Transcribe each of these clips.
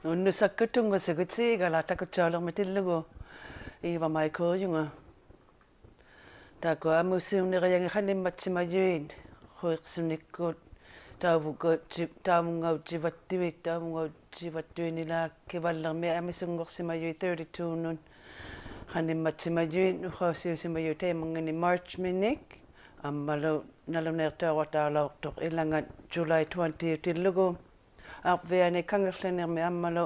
Unnu sakkutunga sagutsi Igalaaq takutsaluarmatillugu iivamaikoojunga taako amussiuneriangi qanimmatsimayuin ruiqsunikkuut taamungautivattuinilaak kivallermi amisungorsimayui 32 nun qanimmatsimayuin uqausiusimayu taimangani March minik ammalu naluneertaawataalaortoq ilangat July 20 utillugu arviani kangerlanermi ammalu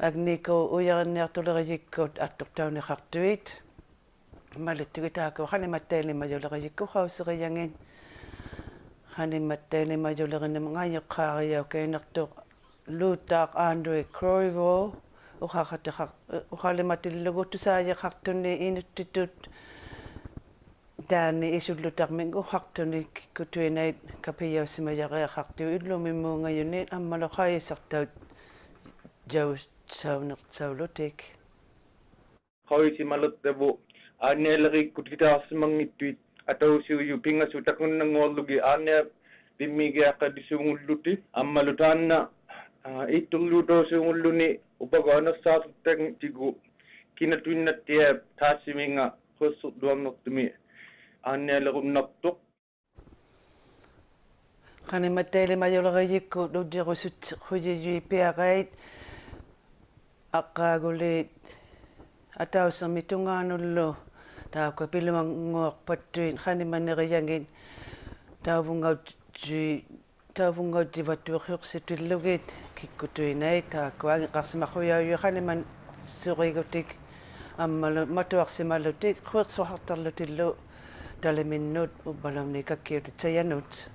agniko uyarinniartuleriyikkuut attortauniqartuit malittugitaako qanimattailimayuleriyikku qauseriangin qanimattailimayulerinam ngayoqqaariau kainertuq luutaaq Andre Croivo uqalimatillugu tusaayeqartuni inuttitut taani isullutarming uqartuni kutuinait kapiausimayariaqartu illumimmuungayuni ammalu qaisartaut jaussaunertsaulutik qaisimalertavu aannialeriikkut gitaarsimangittuit atausiuyu pingasutaqunnanguorlugi aannia vimmigiaqqadisuungulluti ammalu taanna itturluutoosuungulluni upagoanersaartang tigu kinatuinnattia taassiminga qussurluannertumi aannialerunnartuq qanimattailimayuleriyikku luujerusut quyiyui piaqait aqqaaguliit atausermi tungaanullu taako pilumanguorpattuin qanimaneriangin taavungautsivattuuqiursitillugit kikkutuinait taako angiqarsimaquyauyui qaniman surigutik ammalu matuarsimallutik quersuartarlutillu taliminnut upalumni kakkiutitsayanut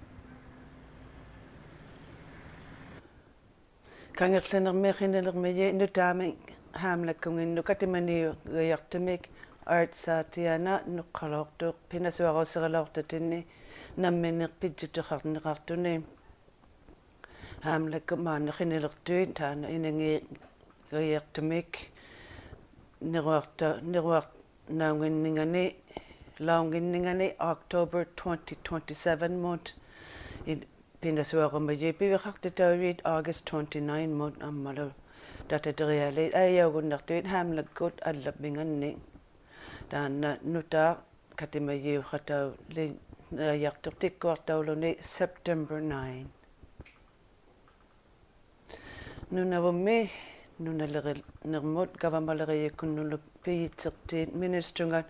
kangerlanermiqinilermiyi nutaami haamlakkunginnu katimaniu gayartumik artsaatiana nuqqaloortuq pinasuarusserilaortatinni namminerpitsutiqarniqartuni haamlakku maanneqinilertuit taana inangi gayartumik niruarnaunginningani launginningani October 2027 mut pinasuarumayi piviqartitauit August 29 mut ammalu tataderialit ayaugunnartuit haamlakkut allapminganni taanna nutaa katimayiuqatau yartortikkuartauluni September 9 nunavummi nunalerinermut gavamaleriyikkunnulu piyitsertiit ministerngat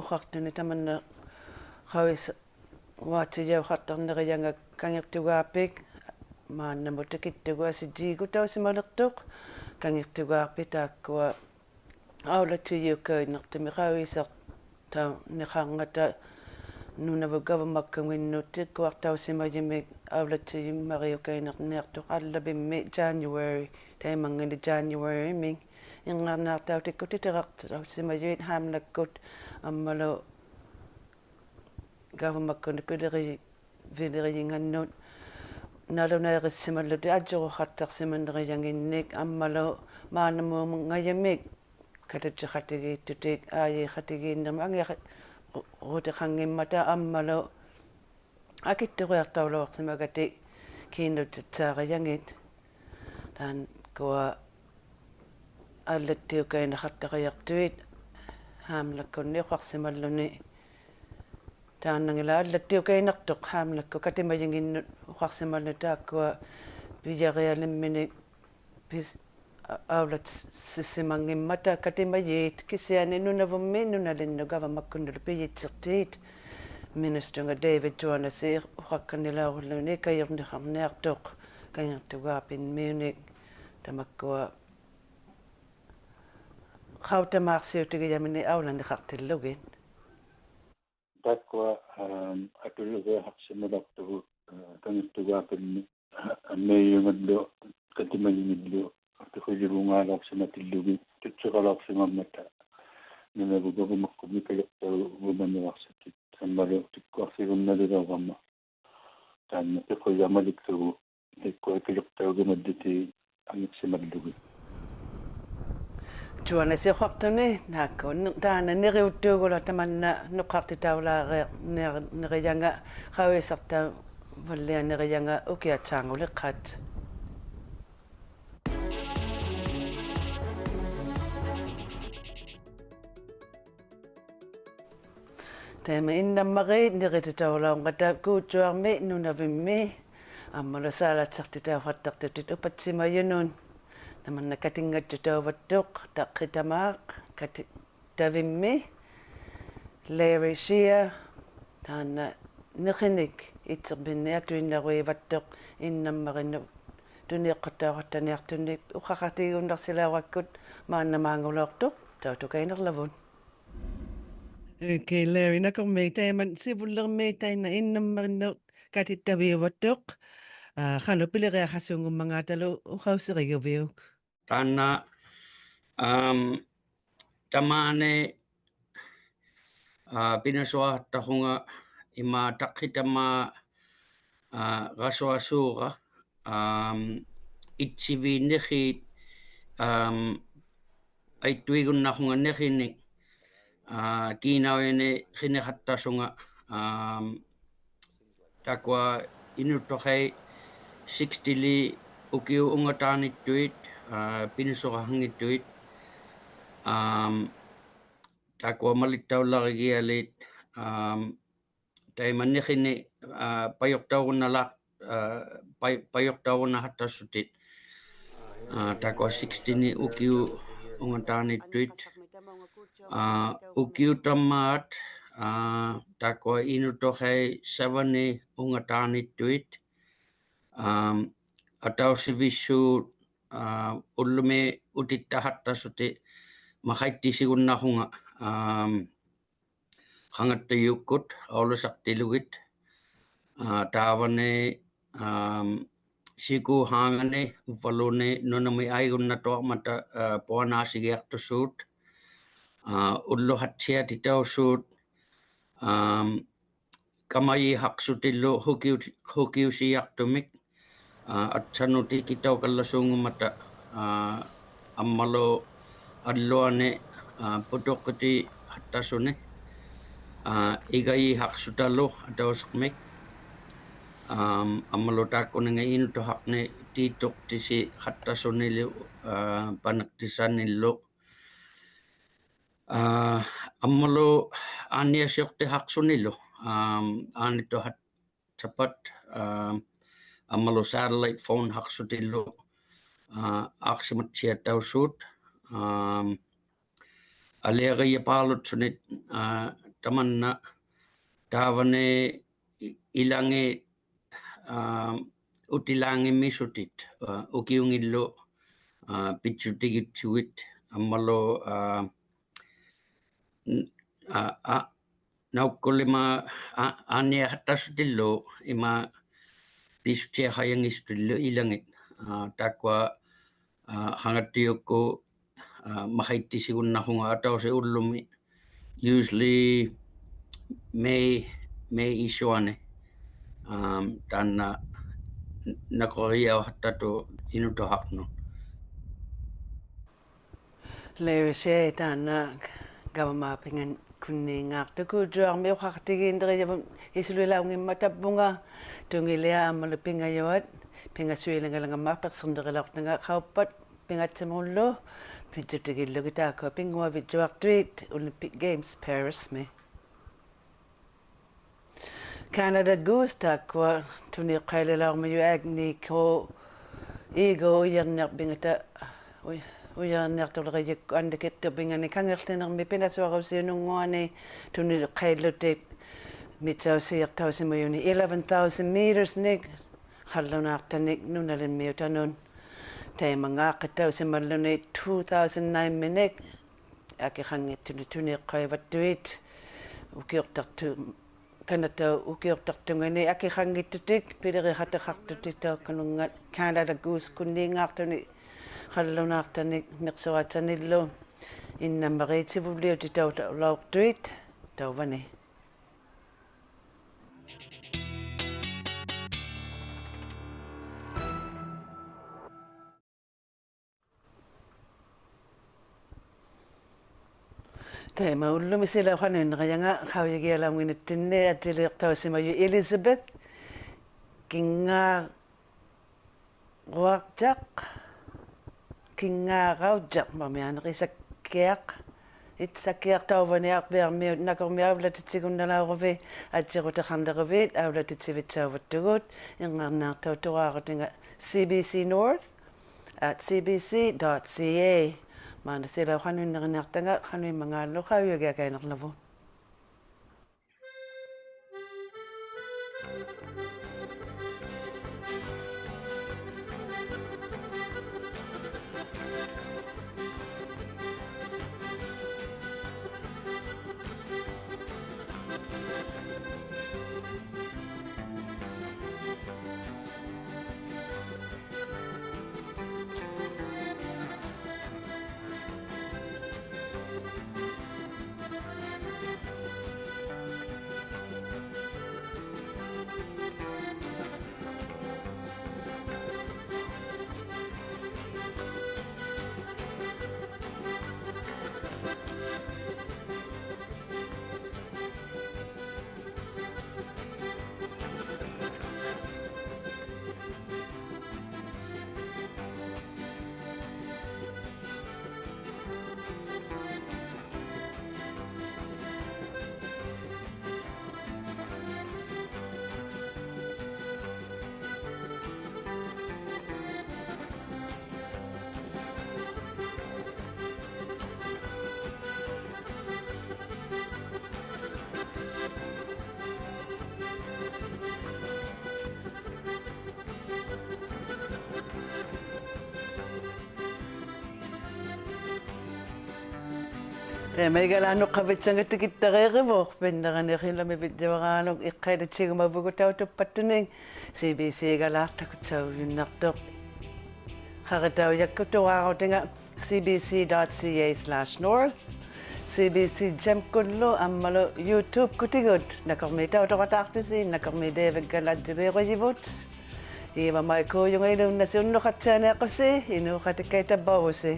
uqartuni tamanna qawis waatiyauqartarnerianga kangirtugaapik maannamutakittugua tausimalertuq kangirtugaarpi taakkua aulatiyukainertumi qawisaq tau niqaangata Nunavut government-kanginnutik kuartausimayimik aulatiyummariukainerniartuq allapimmi January taimangani January ming ingarnaartautikku haamlakkut ammalu government-kuni pileriingannut nalunaerissimalluti ajjuruqartarsimanerianginnik ammalu maanamuumungayamik katutiqatigiittutik aayiqatigiinnerma angiaqutiqangimmata ammalu akittuqiartauluorsimagati kiinnutitsaariangit taan kua allattiukainaqartaqayartuit haamlakkunni uqarsimalluni taannangila allattiukainartuq haamlakku katimayiginnut uqarsimallu taakkua pijarialimmini pis aulat sissimangimmata katimayit kisiani nunavummi nunalinnu gavamakkunnulu piyitsertiit ministernga David Johanesi uqakkanilaurluni kayerniqarniartuq kangirtugaapinmiunik tamakkua qautamaarsiutigiyamini aulaniqartillugit takkua atulugeaqsimulartugu kangirtugaapinni ammeeyungallu katimayingillu tuqujibungaalaaqsimatillugi tutseqalaaqsimammata nunavugavamakkummi kayaqtaugumaniqarsitit sammalu tikkuarsigunnalugaaqamma taanna tiquyamaliklugu tikkua kayaqtaugumadditi angiqsimallugi Juanasiqartuni naakku taana neriuttuugula tamanna nuqqartitaulaareq neriyanga qawisarta vallianeriyanga ukiatsaanguliqqat Tema innammarit nirititaulaun qatakuutsuarmi Nunavimmi ammala saalatsartitaafattartutit upatsimayunun namanna katingattutauvattuq taqqitamaaq tavimmi Larry Shea taanna neqinik itserpinniak tuinnaruivattuq innammarinnu tuniiqqattaawattaniartunni uqaqatigunnersilauakkut maannamaangulortuq tautukainerlavun. Okay, Larry, nakormi taiman sivullermi taina innammarinnu katittaviuvattuq qanu piliqiaqassuungummangaatalu uqausseriuviuk. Tanna tamane pinasuartarunga ima taqqitama rasuasuura itsiviinnerriit aittuigunnarunga nerrinik kiinauini qineqattasunga takwa inuttoqai 60li ukiu ungataanittuit pinasuqarngittuit takwa malittaularigialit taimanneqini pajortaurunnalaq pajortaurunnahattassutit takwa 60ni ukiu ungataanittuit ukiu tammaat takwa inuttoqai 7ni ungataanittuit atausivissuut ullumi utittahattassuti maqaittisigunnarunga qangattayuukkut aulusartilugit taavani sikuhaangani uppaluni nunami aigunnatuarmata puanaasigiartussuut ulluhatsiatitaussuut kamayiihaqsutillu hukiusiartumik atsanuti kitaukallassuungummata ammalu alluani putuqqiti hattasuni igayiihaqsutalu atausaqmik ammalu taakkuninga inuttohaqni tiittuqtisi hattasunilu panaqtisanillu ammalu aaniasiortihaqsunilu aanittuhat tapat ammalu satellite phone haqsutillu aaqsimatsiataussuut aliaqiyapaalutsunit tamanna taavani ilangi utilaangimisutit ukiungillu pitsutigitsugit ammalu naukkuli aaniahattassutillu ima pisutiaqayangistillu ilangit takwa hangattiyukku maqaittisigunnarunga atausi ullumi usually May isuani tanna nakoriauhattatu inuttohaqnu Larry Shea taanna gavamaapingan kunniingaartukuutuarmi uqaqtigiinteriavun isuluilaungimma tappunga tungilia ammalu pingayuat pingassuilangalangammaa persernderilaortanga qauppat pingatsamullu pitsutigillugi taakua pinguavitsuartuit Olympic Games Paris me Canada Goose taakua tuniiqqaililaormayu agniiko iigo ujarniarpingata ujarniartulerijikku andakittuapingani kangerlinermi pinasuarusiununguani tuniiqqaillutit mitsausiartausimayuni 11,000 meters nik qallunaartanik nunalimmiutanun taimangaaqqittausimalluni 2009 minik akiqangittuni tuniiqqaivattuit ukiortartu kanata ukiortartungani akiqangittutik pileriqateqartutik taakkanunga Canada Goose kunniingaartuni qallunaartanik neqsuatanillu innamariitsivulliuti taulaortuit tauvani Taima ullumi silauqanuinneqayanga qauyagialaunginittinni atiliiqtausimayu Elizabeth kingaaqauttaq mamianeqisakkiaq итсаккиартауваниарпиармиут накормиавлатитсигунналаурви атсирутахарнеривит аулатитсивитсааваттугут ингаарнаартау тураарутинга CBC North at cbc.ca маана сила хануиннеринартанга хануиммангааллухаавиугиакаинерлаву Meigalano qavitsangatikittereerivuq pinneranirillami vitjavaraanuk iqqailitigumavugutautupattuning CBC Igalaaqtakuttauginnartoq qaritaujakkutuaarutinga cbc.ca/north CBC jamkullu ammalu YouTube kutigut nakormitautoqataartisi nakormideeviggaladjiliiquyivut iva maikuuyungailunnasiunnuqatsaaniaqusi inuuqatikkaitabbausi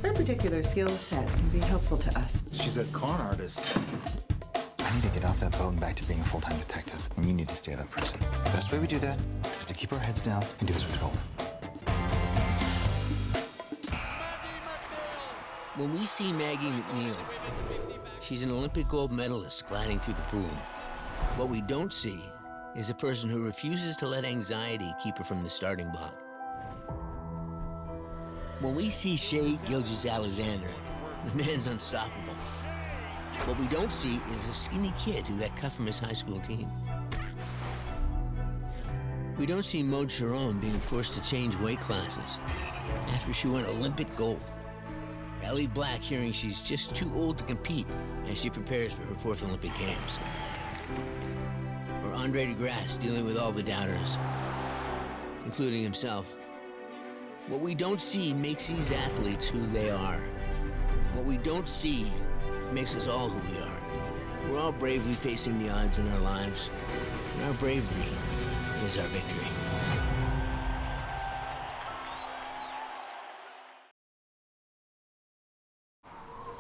Her particular skill set can be helpful to us. She's a con artist. I need to get off that boat and back to being a full-time detective, and you need to stay out of prison. The best way we do that is to keep our heads down and do as we're told. When we see Maggie McNeil, she's an Olympic gold medalist gliding through the pool. What we don't see is a person who refuses to let anxiety keep her from the starting block. When we see Shea Gilgeous-Alexander, the man's unstoppable. What we don't see is a skinny kid who got cut from his high school team. We don't see Maud Sharon being forced to change weight classes after she won Olympic gold. Ellie Black hearing she's just too old to compete as she prepares for her 4th Olympic Games. Or Andre DeGrasse dealing with all the doubters, including himself. What we don't see makes these athletes who they are. What we don't see makes us all who we are. We're all bravely facing the odds in our lives, and our bravery is our victory.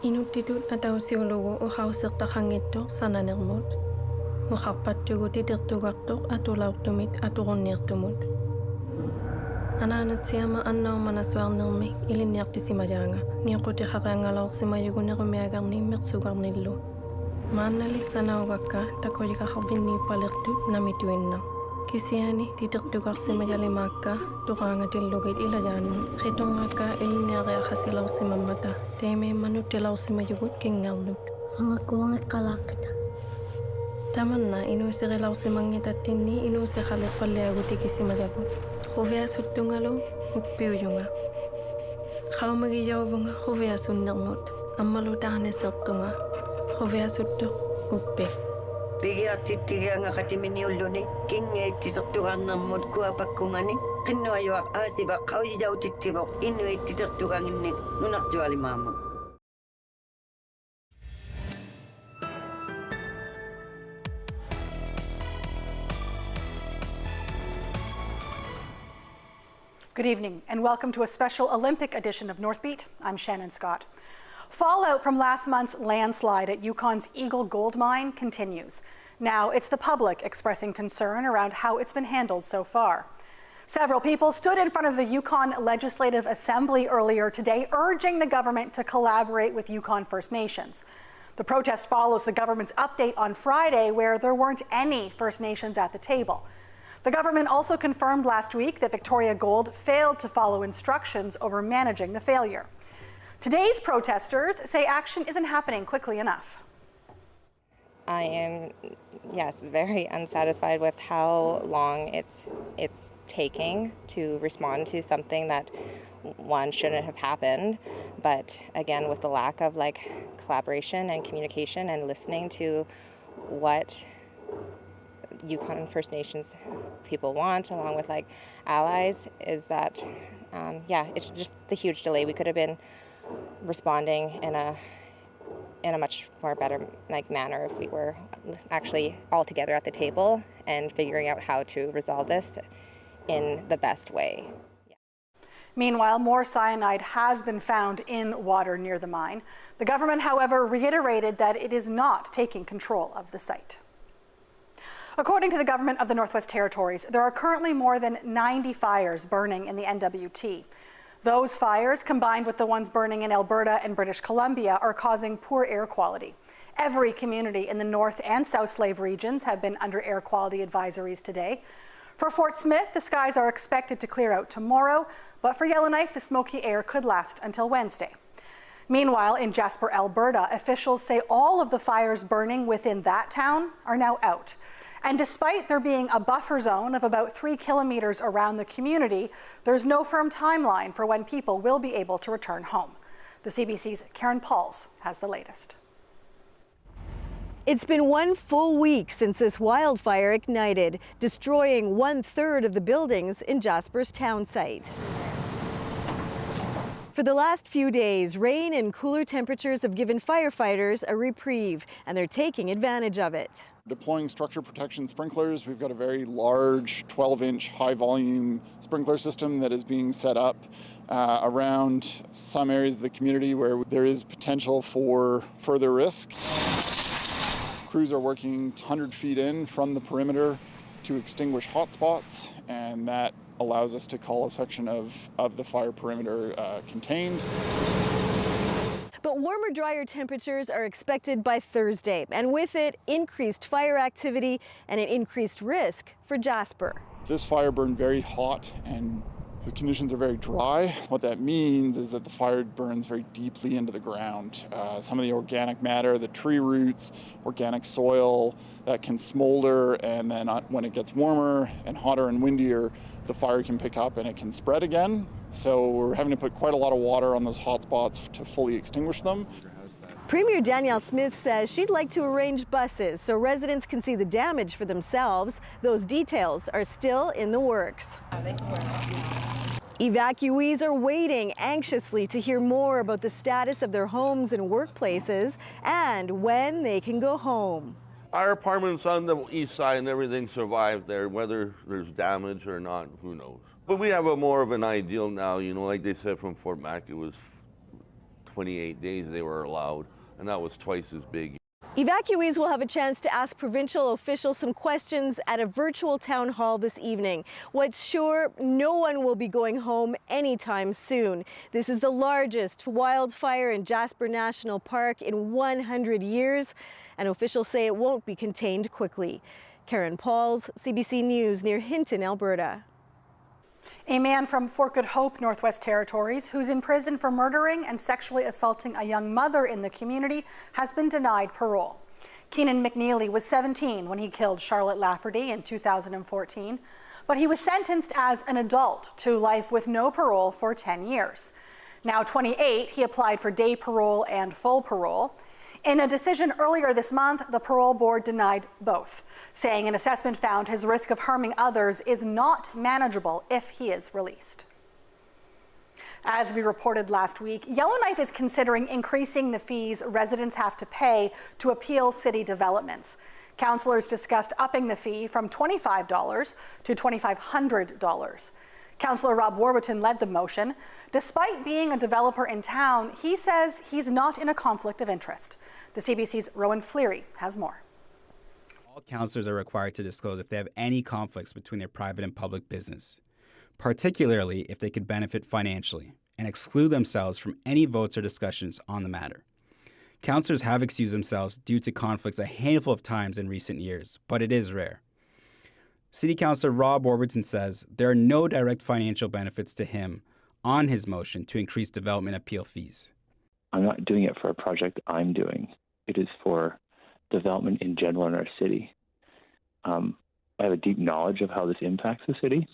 Inutitut atausiologo uqausertaqangittoq sananermut uqarpattugut itertugartoq atulaurtumit atuqunniartumut anaanatsiama annaumanasuarnermik ilinniartisimajaanga niqutiqaqaangalorsimajugunerumiagarniimmersugarnillu maannali sanaugakka takojiqaqarvinniippalertut namituinna kisiani titertugarsimajalimaakka tuqaangatillugit ilajaannu qitungaakka ilinniareaqasilaursimammata teemeemmanuttilaursimajugut kingngarlut angakuangeqqalaaqita tamanna inuusiqilaursimangitatinni inuusiqalerfalliagutikisimajakut quviasuttungalu ukpiujunga qaumagijauvunga quviasunnermut ammalutaarnesertunga quviasuttuq uppi pigiartittigianga qatiminiulluni kingeittisertugarnermut kuapakkungani qinnuajuaq aasivaq qaujijautittivoq innuittitertuganginnik nunartualimaamut Good evening and welcome to a special Olympic edition of Northbeat. I'm Shannon Scott. Fallout from last month's landslide at Yukon's Eagle gold mine continues. Now it's the public expressing concern around how it's been handled so far. Several people stood in front of the Yukon Legislative Assembly earlier today, urging the government to collaborate with Yukon First Nations. The protest follows the government's update on Friday, where there weren't any First Nations at the table. The government also confirmed last week that Victoria Gold failed to follow instructions over managing the failure. Today's protesters say action isn't happening quickly enough. I am, yes, very unsatisfied with how long it's taking to respond to something that one shouldn't have happened. But again, with the lack of collaboration and communication and listening to what Yukon First Nations people want, along with allies, is that it's just the huge delay. We could have been responding in a much more better manner if we were actually all together at the table and figuring out how to resolve this in the best way. Yeah. Meanwhile, more cyanide has been found in water near the mine. The government, however, reiterated that it is not taking control of the site. According to the government of the Northwest Territories, there are currently more than 90 fires burning in the NWT. Those fires, combined with the ones burning in Alberta and British Columbia, are causing poor air quality. Every community in the North and South Slave regions have been under air quality advisories today. For Fort Smith, the skies are expected to clear out tomorrow, but for Yellowknife, the smoky air could last until Wednesday. Meanwhile, in Jasper, Alberta, officials say all of the fires burning within that town are now out. And despite there being a buffer zone of about 3 kilometers around the community, there's no firm timeline for when people will be able to return home. The CBC's Karen Pauls has the latest. It's been 1 full week since this wildfire ignited, destroying 1/3 of the buildings in Jasper's town site. For the last few days, rain and cooler temperatures have given firefighters a reprieve, and they're taking advantage of it. Deploying structure protection sprinklers, we've got a very large 12-inch high-volume sprinkler system that is being set up around some areas of the community where there is potential for further risk. Crews are working 100 feet in from the perimeter to extinguish hotspots, and that allows us to call a section of the fire perimeter contained. But warmer, drier temperatures are expected by Thursday, and with it, increased fire activity and an increased risk for Jasper. This fire burned very hot and the conditions are very dry. What that means is that the fire burns very deeply into the ground. Some of the organic matter, the tree roots, organic soil, that can smolder, and then when it gets warmer and hotter and windier, the fire can pick up and it can spread again. So we're having to put quite a lot of water on those hot spots to fully extinguish them. Premier Danielle Smith says she'd like to arrange buses so residents can see the damage for themselves. Those details are still in the works. Evacuees are waiting anxiously to hear more about the status of their homes and workplaces and when they can go home. Our apartment's on the east side and everything survived there. Whether there's damage or not, who knows. But we have more of an ideal now, like they said from Fort Mac, it was 28 days they were allowed, and that was twice as big. Evacuees will have a chance to ask provincial officials some questions at a virtual town hall this evening. What's sure, no one will be going home anytime soon. This is the largest wildfire in Jasper National Park in 100 years, and officials say it won't be contained quickly. Karen Pauls, CBC News, near Hinton, Alberta. A man from Fort Good Hope, Northwest Territories, who's in prison for murdering and sexually assaulting a young mother in the community, has been denied parole. Keenan McNeely was 17 when he killed Charlotte Lafferty in 2014, but he was sentenced as an adult to life with no parole for 10 years. Now 28, he applied for day parole and full parole. In a decision earlier this month, the parole board denied both, saying an assessment found his risk of harming others is not manageable if he is released. As we reported last week, Yellowknife is considering increasing the fees residents have to pay to appeal city developments. Councillors discussed upping the fee from $25 to $2,500. Councillor Rob Warburton led the motion. Despite being a developer in town, he says he's not in a conflict of interest. The CBC's Rowan Fleary has more. All councillors are required to disclose if they have any conflicts between their private and public business, particularly if they could benefit financially, and exclude themselves from any votes or discussions on the matter. Councillors have excused themselves due to conflicts a handful of times in recent years, but it is rare. City Councillor Rob Warburton says there are no direct financial benefits to him on his motion to increase development appeal fees. I'm not doing it for a project I'm doing. It is for development in general in our city. I have a deep knowledge of how this impacts the city.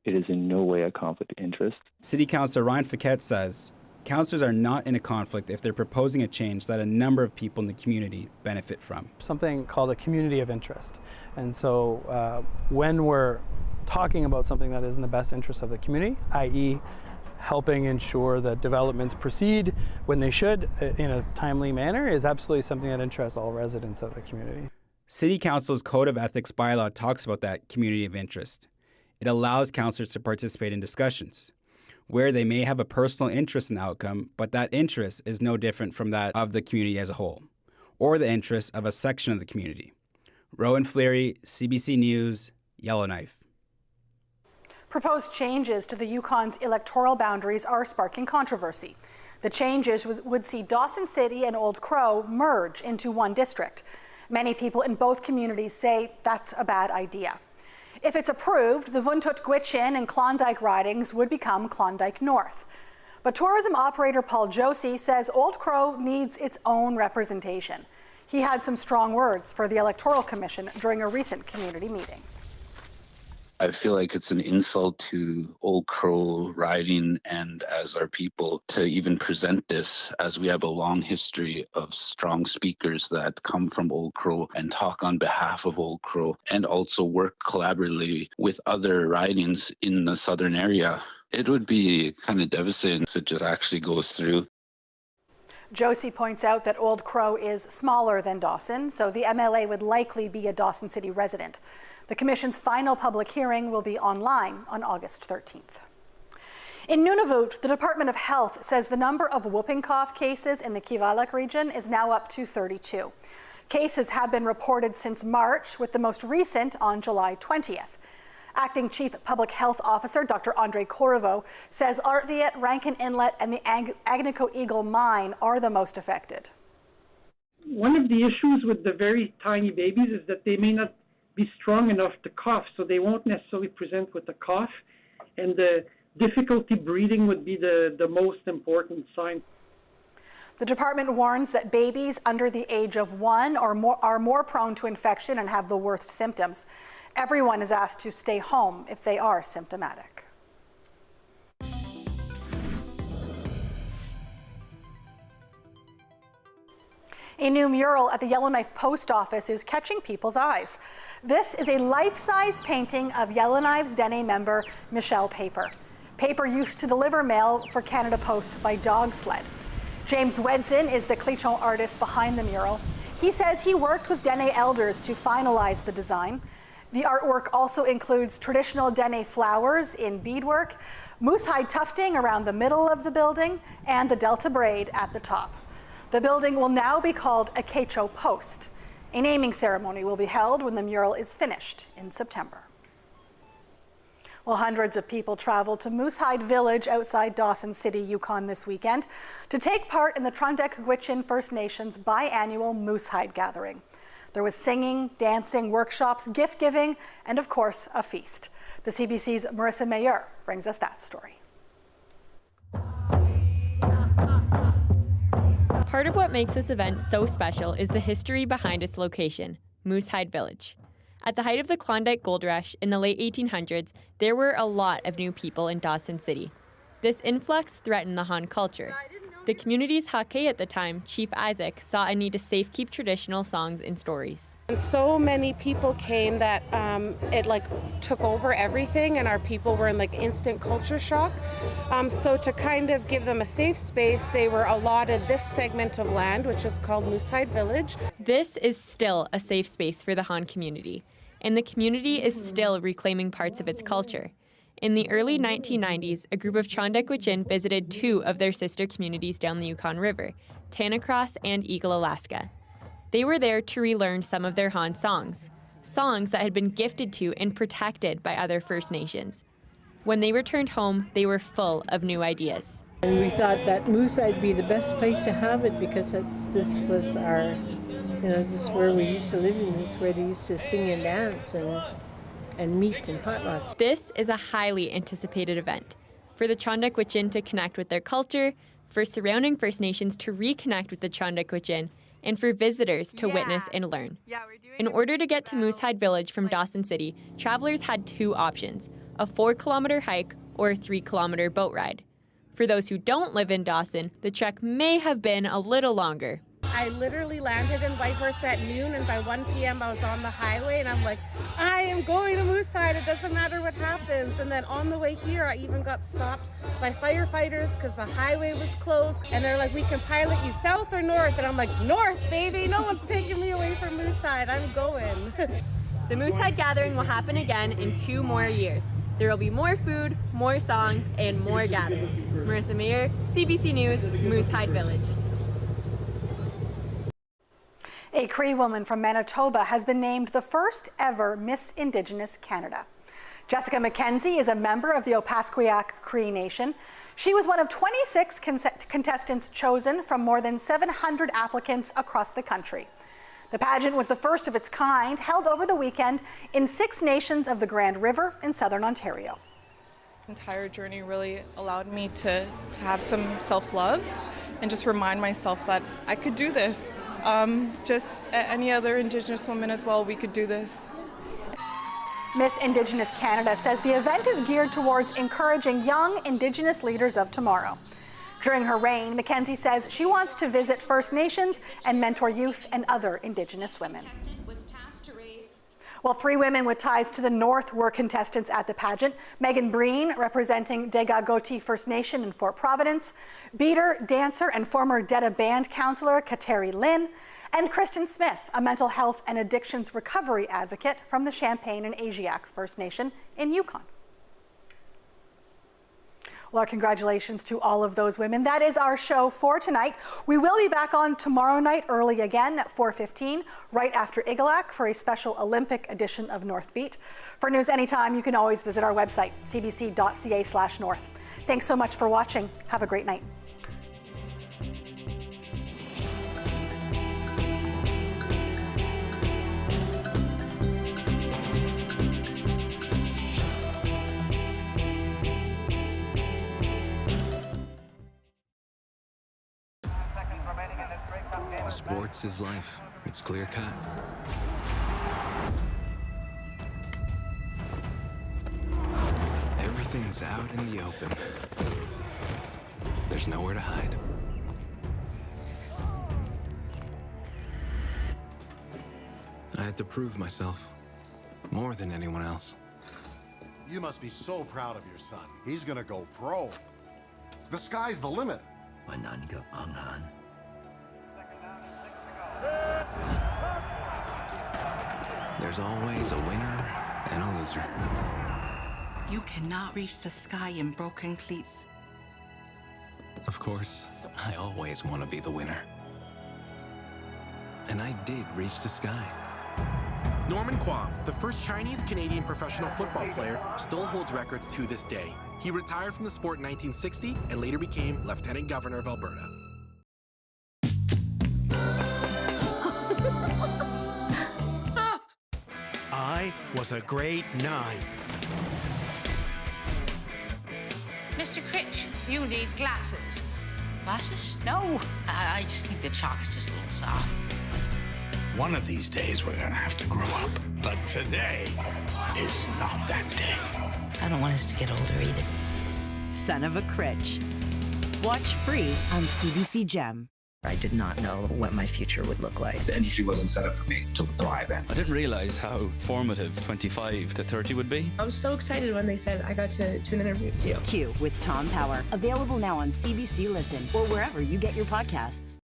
It is in no way a conflict of interest. City Councillor Ryan Fiquette says councillors are not in a conflict if they're proposing a change that a number of people in the community benefit from. Something called a community of interest. And so when we're talking about something that is in the best interest of the community, i.e. helping ensure that developments proceed when they should in a timely manner, is absolutely something that interests all residents of the community. City Council's Code of Ethics bylaw talks about that community of interest. It allows councillors to participate in discussions where they may have a personal interest in the outcome, but that interest is no different from that of the community as a whole, or the interest of a section of the community. Rowan Fleary, CBC News, Yellowknife. Proposed changes to the Yukon's electoral boundaries are sparking controversy. The changes would see Dawson City and Old Crow merge into one district. Many people in both communities say that's a bad idea. If it's approved, the Vuntut Gwich'in and Klondike ridings would become Klondike North. But tourism operator Paul Josie says Old Crow needs its own representation. He had some strong words for the Electoral Commission during a recent community meeting. I feel like it's an insult to Old Crow riding and as our people to even present this, as we have a long history of strong speakers that come from Old Crow and talk on behalf of Old Crow and also work collaboratively with other ridings in the southern area. It would be kind of devastating if it just actually goes through. Josie points out that Old Crow is smaller than Dawson, so the MLA would likely be a Dawson City resident. The Commission's final public hearing will be online on August 13th. In Nunavut, the Department of Health says the number of whooping cough cases in the Igalaaq region is now up to 32. Cases have been reported since March, with the most recent on July 20th. Acting Chief Public Health Officer Dr. Andre Corriveau says Artviet, Rankin Inlet, and the Agnico Eagle mine are the most affected. One of the issues with the very tiny babies is that they may not be strong enough to cough, so they won't necessarily present with a cough, and the difficulty breathing would be the most important sign. The department warns that babies under the age of 1 or more are more prone to infection and have the worst symptoms. Everyone is asked to stay home if they are symptomatic. A new mural at the Yellowknife post office is catching people's eyes. This is a life-size painting of Yellowknife's Dene member, Michelle Paper. Paper used to deliver mail for Canada Post by dog sled. James Wedson is the Clichon artist behind the mural. He says he worked with Dene elders to finalize the design. The artwork also includes traditional Dene flowers in beadwork, moosehide tufting around the middle of the building, and the Delta braid at the top. The building will now be called a Quechua Post. A naming ceremony will be held when the mural is finished in September. Well, hundreds of people traveled to Moosehide Village outside Dawson City, Yukon this weekend to take part in the Trundek Gwich'in First Nations biannual Moosehide Gathering. There was singing, dancing, workshops, gift giving, and of course, a feast. The CBC's Marissa Mayer brings us that story. Part of what makes this event so special is the history behind its location, Moosehide Village. At the height of the Klondike Gold Rush in the late 1800s, there were a lot of new people in Dawson City. This influx threatened the Han culture. The community's hake at the time, Chief Isaac, saw a need to safekeep traditional songs and stories. And so many people came that it took over everything, and our people were in instant culture shock. So to kind of give them a safe space, they were allotted this segment of land, which is called Moosehide Village. This is still a safe space for the Han community, and the community is still reclaiming parts of its culture. In the early 1990s, a group of Chondakwichin visited two of their sister communities down the Yukon River, Tanacross and Igalaaq. They were there to relearn some of their Han songs that had been gifted to and protected by other First Nations. When they returned home, they were full of new ideas. And we thought that Moosehide would be the best place to have it because this was our, this is where we used to live and this is where they used to sing and dance and meet and potlatch. This is a highly anticipated event for the Chondakwichin to connect with their culture, for surrounding First Nations to reconnect with the Chondakwichin, and for visitors to witness and learn. In order to get to Moosehide Village from Dawson City, travelers had two options, a 4-kilometer hike or a 3-kilometer boat ride. For those who don't live in Dawson, the trek may have been a little longer. I literally landed in Whitehorse at noon, and by 1 p.m. I was on the highway, and I'm like, I am going to Moosehide, it doesn't matter what happens. And then on the way here, I even got stopped by firefighters because the highway was closed, and they're like, we can pilot you south or north, and I'm like, north, baby, no one's taking me away from Moosehide, I'm going. The Moosehide Gathering will happen again in 2 more years. There will be more food, more songs, and more gathering. Marissa Mayer, CBC News, Moosehide Village. A Cree woman from Manitoba has been named the first ever Miss Indigenous Canada. Jessica McKenzie is a member of the Opaskwayak Cree Nation. She was one of 26 contestants chosen from more than 700 applicants across the country. The pageant was the first of its kind, held over the weekend in 6 nations of the Grand River in southern Ontario. The entire journey really allowed me to have some self-love and just remind myself that I could do this. Just any other Indigenous woman as well, we could do this. Miss Indigenous Canada says the event is geared towards encouraging young Indigenous leaders of tomorrow. During her reign, Mackenzie says she wants to visit First Nations and mentor youth and other Indigenous women. Well, 3 women with ties to the North were contestants at the pageant. Megan Breen, representing Degagoti First Nation in Fort Providence, beater, dancer, and former Deda Band counselor Kateri Lynn, and Kristen Smith, a mental health and addictions recovery advocate from the Champagne and Igalaaq First Nation in Yukon. Well, our congratulations to all of those women. That is our show for tonight. We will be back on tomorrow night early again at 4:15, right after Igalaaq, for a special Olympic edition of Northbeat. For news anytime, you can always visit our website, cbc.ca/north. Thanks so much for watching. Have a great night. Sports is life. It's clear cut. Everything's out in the open. There's nowhere to hide. I had to prove myself more than anyone else. You must be so proud of your son. He's gonna go pro. The sky's the limit. There's always a winner and a loser. You cannot reach the sky in broken cleats. Of course, I always want to be the winner. And I did reach the sky. Norman Kwong, the first Chinese-Canadian professional football player, still holds records to this day. He retired from the sport in 1960 and later became Lieutenant Governor of Alberta. I was a grade 9. Mr. Critch, you need glasses. Glasses? No, I just think the chalk is just a little soft. One of these days we're gonna have to grow up. But today is not that day. I don't want us to get older either. Son of a Critch. Watch free on CBC Gem. I did not know what my future would look like. The industry wasn't set up for me to thrive in. I didn't realize how formative 25 to 30 would be. I was so excited when they said I got to do an interview with you. Q with Tom Power. Available now on CBC Listen or wherever you get your podcasts.